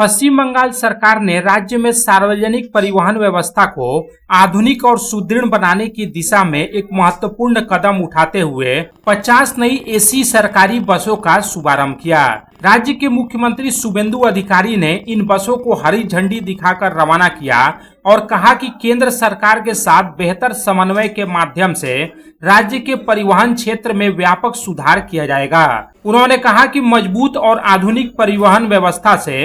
पश्चिम बंगाल सरकार ने राज्य में सार्वजनिक परिवहन व्यवस्था को आधुनिक और सुदृढ़ बनाने की दिशा में एक महत्वपूर्ण कदम उठाते हुए 50 नई एसी सरकारी बसों का शुभारंभ किया। राज्य के मुख्यमंत्री शुभेंदु अधिकारी ने इन बसों को हरी झंडी दिखाकर रवाना किया और कहा कि केंद्र सरकार के साथ बेहतर समन्वय के माध्यम से राज्य के परिवहन क्षेत्र में व्यापक सुधार किया जाएगा। उन्होंने कहा कि मजबूत और आधुनिक परिवहन व्यवस्था से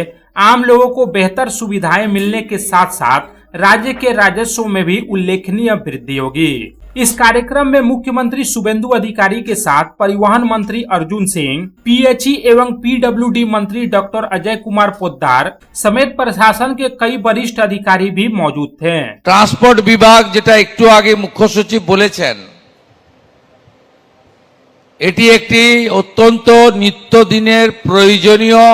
आम लोगों को बेहतर सुविधाएं मिलने के साथ साथ राज्य के राजस्व में भी उल्लेखनीय वृद्धि होगी। इस कार्यक्रम में मुख्यमंत्री शुभेंदु अधिकारी के साथ परिवहन मंत्री अर्जुन सिंह, पीएचई एवं पीडब्ल्यूडी मंत्री डॉक्टर अजय कुमार पोद्दार समेत प्रशासन के कई वरिष्ठ अधिकारी भी मौजूद थे। ट्रांसपोर्ट विभाग जेटा एकटू आगे मुख्य सचिव बोलेছেন, এটি একটি অত্যন্ত নিত্যদিনের প্রয়োজনীয়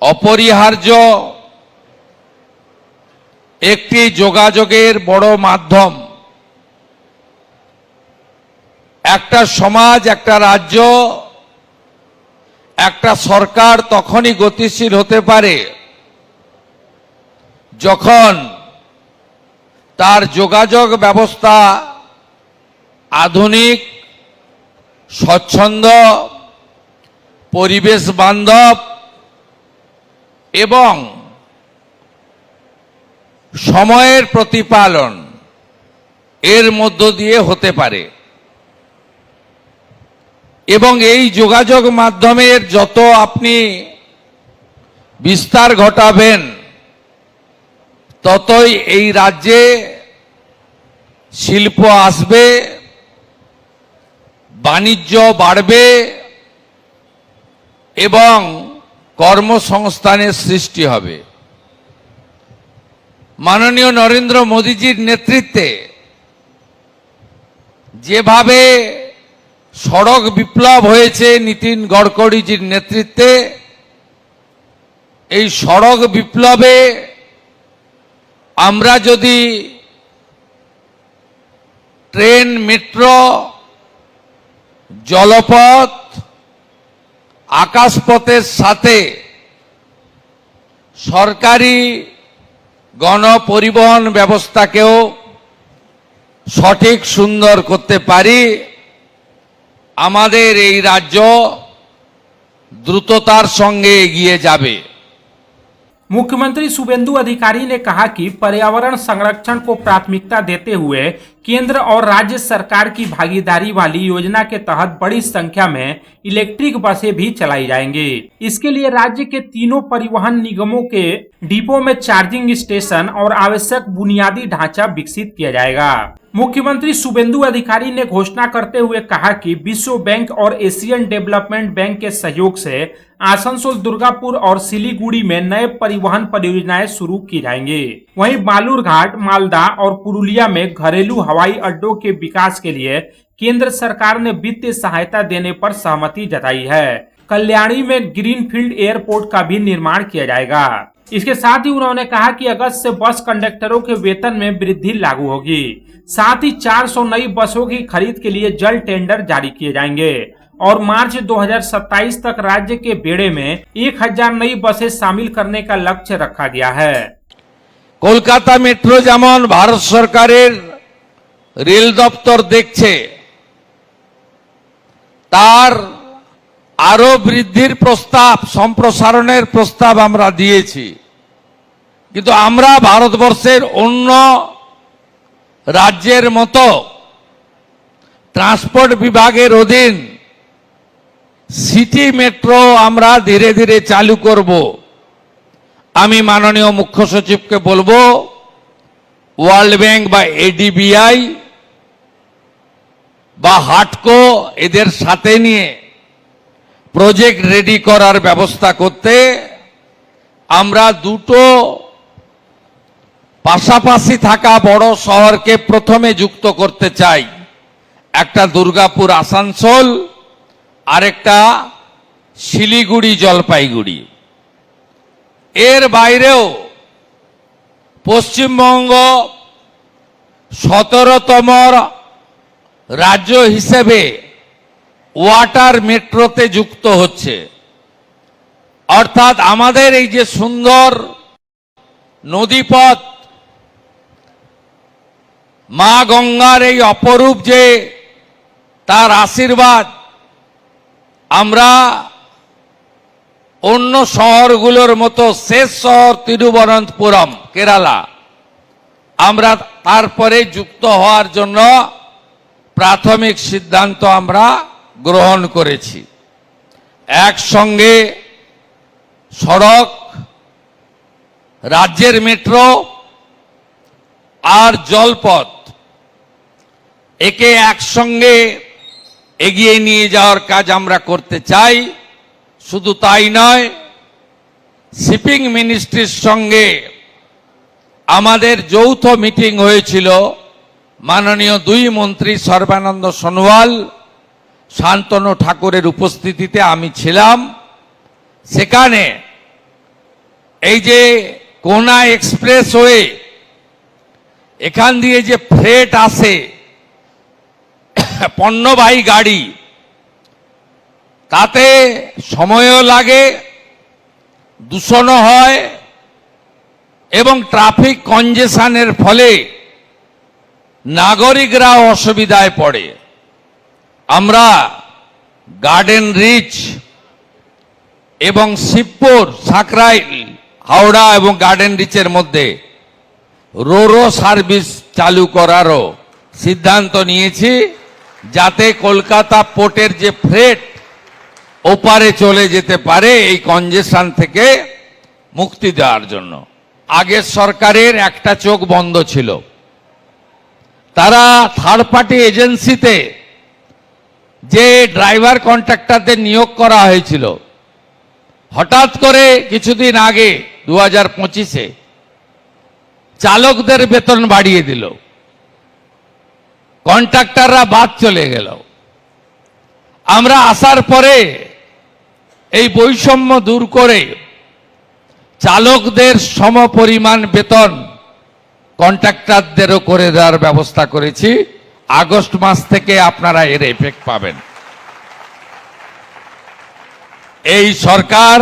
অপরিহার্য একটি যোগাযোগের বড় মাধ্যম। একটা সমাজ, একটা রাজ্য, একটা সরকার তখনই গতিশীল হতে পারে যখন তার যোগাযোগ ব্যবস্থা আধুনিক, স্বচ্ছন্দ, পরিবেশ বান্ধব এবং সময়ের প্রতিপালন এর মধ্য দিয়ে হতে পারে। এবং এই যোগাযোগ মাধ্যমের যত আপনি বিস্তার ঘটাবেন ততই এই রাজ্যে শিল্প আসবে, বাণিজ্য বাড়বে এবং কর্মসংস্থানের সৃষ্টি হবে। মাননীয় নরেন্দ্র মোদীজির নেতৃত্বে যেভাবে সড়ক বিপ্লব হয়েছে, নীতিন গডকরিজির নেতৃত্বে এই সড়ক বিপ্লবে আমরা যদি ট্রেন, মেট্রো, জলপথ, আকাশপথের সাথে সরকারি গণপরিবহন ব্যবস্থাকেও সঠিক সুন্দর করতে পারি, আমাদের এই রাজ্য দ্রুততার সঙ্গে এগিয়ে যাবে। मुख्यमंत्री शुभेंदु अधिकारी ने कहा कि पर्यावरण संरक्षण को प्राथमिकता देते हुए केंद्र और राज्य सरकार की भागीदारी वाली योजना के तहत बड़ी संख्या में इलेक्ट्रिक बसें भी चलाई जाएंगी। इसके लिए राज्य के तीनों परिवहन निगमों के डिपो में चार्जिंग स्टेशन और आवश्यक बुनियादी ढांचा विकसित किया जाएगा। मुख्यमंत्री शुभेंदु अधिकारी ने घोषणा करते हुए कहा कि विश्व बैंक और एशियन डेवलपमेंट बैंक के सहयोग से आसनसोल, दुर्गापुर और सिलीगुड़ी में नए परिवहन परियोजनाएं शुरू की जाएंगी। वहीं बालूरघाट, मालदा और पुरुलिया में घरेलू हवाई अड्डों के विकास के लिए केंद्र सरकार ने वित्तीय सहायता देने पर सहमति जताई है। कल्याणी में ग्रीनफील्ड एयरपोर्ट का भी निर्माण किया जाएगा। इसके साथ ही उन्होंने कहा कि अगस्त से बस कंडक्टरों के वेतन में वृद्धि लागू होगी। साथ ही 400 नई बसों की खरीद के लिए जल्द टेंडर जारी किए जाएंगे और मार्च 2027 तक राज्य के बेड़े में 1000 नई बसें शामिल करने का लक्ष्य रखा गया है। কলকাতা মেট্রো যেমন ভারত সরকারের রেল দপ্তর দেখছে, তার আরো বৃদ্ধির প্রস্তাব, সম্প্রসারণের প্রস্তাব আমরা দিয়েছি। কিন্তু আমরা ভারতবর্ষের অন্য রাজ্যের মতো ট্রান্সপোর্ট বিভাগের অধীন সিটি মেট্রো আমরা ধীরে ধীরে চালু করব। আমি মাননীয় মুখ্য সচিবকে বলবো ওয়ার্ল্ড ব্যাংক বা এডিবিআই বা হাটকো এদের সাথে নিয়ে প্রজেক্ট রেডি করার ব্যবস্থা করতে। আমরা দুটো পাশাপাশি থাকা বড় শহরকে প্রথমে যুক্ত করতে চাই, একটা দুর্গাপুর আসানসোল আর একটা শিলিগুড়ি জলপাইগুড়ি। এর বাইরেও পশ্চিমবঙ্গ 17তম রাজ্য হিসেবে ওয়াটার মেট্রোতে যুক্ত হচ্ছে। অর্থাৎ আমাদের এই যে সুন্দর নদীপথ, মা গঙ্গার এই অপরূপ যে তার আশীর্বাদ, আমরা অন্য শহরগুলোর মতো শেষ শহর তিরুবনন্তপুরম কেরালা, আমরা তারপরে যুক্ত হওয়ার জন্য প্রাথমিক সিদ্ধান্ত আমরা গ্রহণ করেছি। একসঙ্গে সড়ক, রাজ্যের মেট্রো আর জলপথ, একে একসঙ্গে এগিয়ে নিয়ে যাওয়ার কাজ আমরা করতে চাই। শুধু তাই নয়, শিপিং মিনিস্ট্রির সঙ্গে আমাদের যৌথ মিটিং হয়েছিল। মাননীয় দুই মন্ত্রী সর্বানন্দ সোনোয়াল, শান্তনু ঠাকুরের উপস্থিতিতে আমি ছিলাম। সেখানে এই যে কোনা এক্সপ্রেসওয়ে, এখান দিয়ে যে ফ্রেট আসে, পণ্যবাহী গাড়ি, তাতে সময়ও লাগে, দূষণও হয় এবং ট্রাফিক কনজেশনের ফলে নাগরিকরাও অসুবিধায় পড়ে। আমরা গার্ডেন রিচ এবং শিবপুর, সাকরাইল, হাওড়া এবং গার্ডেন রিচের মধ্যে রোরো সার্ভিস চালু করারও সিদ্ধান্ত নিয়েছি, যাতে কলকাতা পোর্টের যে ফ্রেট ওপারে চলে যেতে পারে এই কনজেশন থেকে মুক্তি দেওয়ার জন্য। আগের সরকারের একটা চোখ বন্ধ ছিল। তারা থার্ড পার্টি এজেন্সিতে যে ড্রাইভার কন্ট্রাক্টরদের নিয়োগ করা হয়েছিল, হঠাৎ করে কিছুদিন আগে 2025-এ চালকদের বেতন বাড়িয়ে দিল, কন্ট্রাক্টররা বাদ চলে গেল। আমরা আসার পরে এই বৈষম্য দূর করে চালকদের সমপরিমাণ বেতন কন্ট্রাক্টরদেরও করে দেওয়ার ব্যবস্থা করেছি। আগস্ট মাস থেকে আপনারা এর এফেক্ট পাবেন। এই সরকার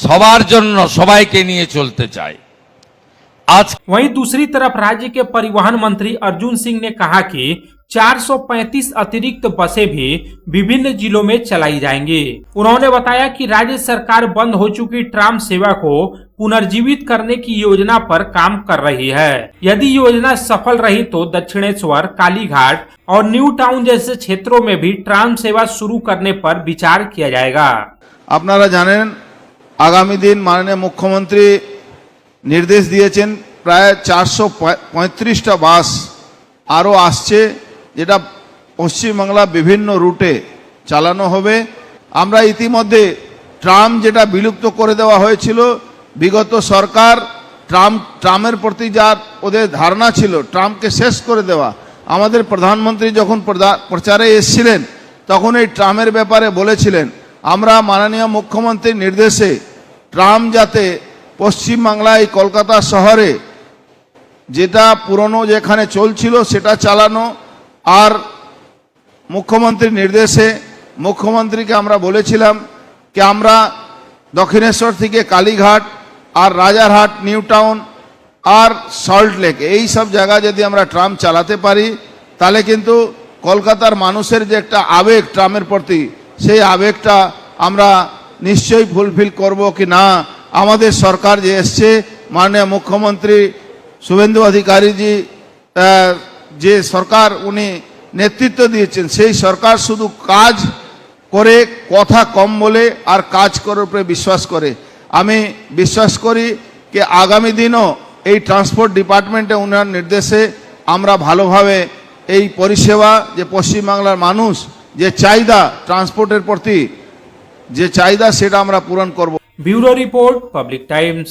সবার জন্য, সবাইকে নিয়ে চলতে চায়। आज वहीं दूसरी तरफ राज्य के परिवहन मंत्री अर्जुन सिंह ने कहा कि 435 अतिरिक्त बसें भी विभिन्न जिलों में चलाई जाएंगी। उन्होंने बताया कि राज्य सरकार बंद हो चुकी ट्राम सेवा को पुनर्जीवित करने की योजना पर काम कर रही है। यदि योजना सफल रही तो दक्षिणेश्वर, कालीघाट और न्यू टाउन जैसे क्षेत्रों में भी ट्राम सेवा शुरू करने पर विचार किया जाएगा। আপনারা জানেন, আগামী দিন মাননীয় মুখ্যমন্ত্রী নির্দেশ দিয়েছেন প্রায় 435টা বাস আরও আসছে, যেটা পশ্চিমবাংলা বিভিন্ন রুটে চালানো হবে। আমরা ইতিমধ্যে ট্রাম যেটা বিলুপ্ত করে দেওয়া হয়েছিল, বিগত সরকার ট্রামের প্রতি যার ওদের ধারণা ছিল ট্রামকে শেষ করে দেওয়া, আমাদের প্রধানমন্ত্রী যখন প্রচারে এসেছিলেন তখন এই ট্রামের ব্যাপারে বলেছিলেন আমরা মাননীয় মুখ্যমন্ত্রীর নির্দেশে ট্রাম যাতে পশ্চিমবাংলায় কলকাতা শহরে যেটা পুরনো যেখানে চলছিল সেটা চালানো, আর মুখ্যমন্ত্রীর নির্দেশে মুখ্যমন্ত্রীকে আমরা বলেছিলাম যে আমরা দক্ষিণেশ্বর থেকে কালীঘাট আর রাজারহাট, নিউ টাউন আর সল্ট লেক, এই সব জায়গা যদি আমরা ট্রাম চালাতে পারি তাহলে কিন্তু কলকাতার মানুষের যে একটা আবেগ ট্রামের প্রতি, সেই আবেগটা আমরা নিশ্চয়ই ফুলফিল করব কি না। আমাদের সরকার যে এসছে, মাননীয় মুখ্যমন্ত্রী শুভেন্দু অধিকারীজি যে সরকার উনি নেতৃত্ব দিয়েছেন, সেই সরকার শুধু কাজ করে, কথা কম বলে আর কাজ করার উপরে বিশ্বাস করে। আমি বিশ্বাস করি যে আগামী দিনও এই ট্রান্সপোর্ট ডিপার্টমেন্টে উনার নির্দেশে আমরা ভালোভাবে এই পরিষেবা, যে পশ্চিমবাংলার মানুষ যে চাহিদা ট্রান্সপোর্টের প্রতি যে চাহিদা, সেটা আমরা পূরণ করব। Bureau report, public times.